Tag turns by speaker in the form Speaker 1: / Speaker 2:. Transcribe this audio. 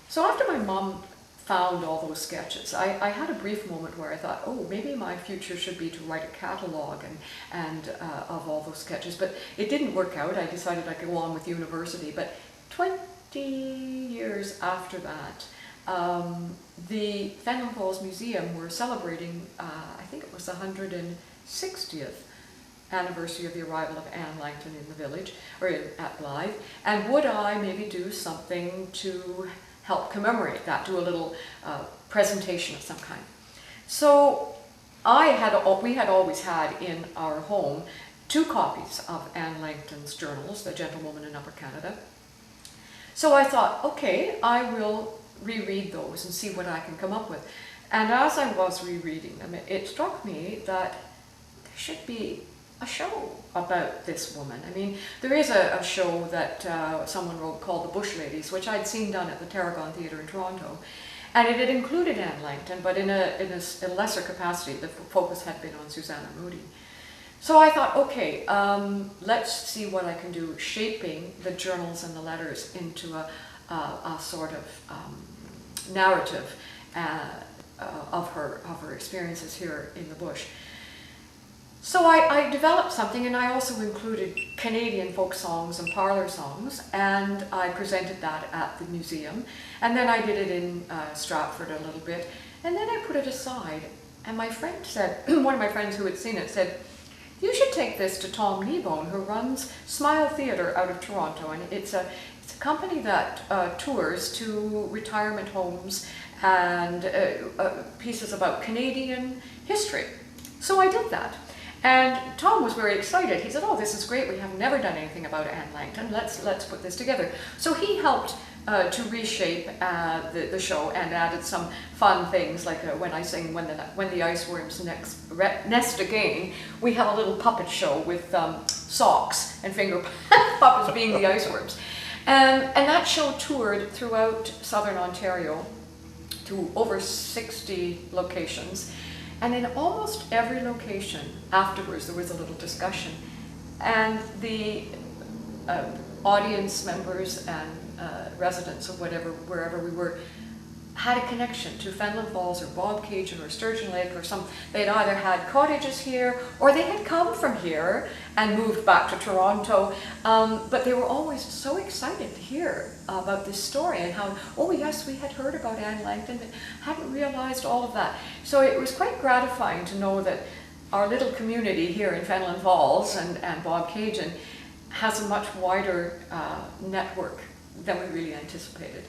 Speaker 1: So after my mom found all those sketches, I had a brief moment where I thought, oh, maybe my future should be to write a catalog and of all those sketches. But it didn't work out. I decided I'd go on with university. But 20 years after that, the Fenelon Falls Museum were celebrating, I think it was the 160th anniversary of the arrival of Anne Langton in the village, or at Blythe, and would I maybe do something to help commemorate that, do a little presentation of some kind. So we had always had in our home 2 copies of Anne Langton's journals, The Gentlewoman in Upper Canada. So I thought, okay, I will reread those and see what I can come up with. And as I was rereading them, it struck me that there should be a show about this woman. I mean, there is a show that someone wrote called The Bush Ladies, which I'd seen done at the Tarragon Theatre in Toronto. And it had included Anne Langton, but in a lesser capacity. The focus had been on Susanna Moodie. So I thought, okay, let's see what I can do shaping the journals and the letters into a sort of narrative of her experiences here in the bush. So I developed something, and I also included Canadian folk songs and parlour songs, and I presented that at the museum. And then I did it in Stratford a little bit, and then I put it aside. And my friend said, one of my friends who had seen it said, you should take this to Tom Kneebone, who runs Smile Theatre out of Toronto, and it's a company that tours to retirement homes and pieces about Canadian history. So I did that. And Tom was very excited. He said, oh, this is great. We have never done anything about Anne Langton. Let's put this together. So he helped to reshape the show and added some fun things, like when I sing When the Iceworms Nest Again, we have a little puppet show with socks and finger puppets being the iceworms. And that show toured throughout southern Ontario to over 60 locations. And in almost every location afterwards there was a little discussion, and the audience members and residents of wherever we were had a connection to Fenelon Falls or Bobcaygeon or Sturgeon Lake or some. They'd either had cottages here or they had come from here and moved back to Toronto, but they were always so excited to hear about this story and how, oh yes, we had heard about Anne Langton but hadn't realized all of that. So it was quite gratifying to know that our little community here in Fenelon Falls and Bobcaygeon has a much wider network than we really anticipated.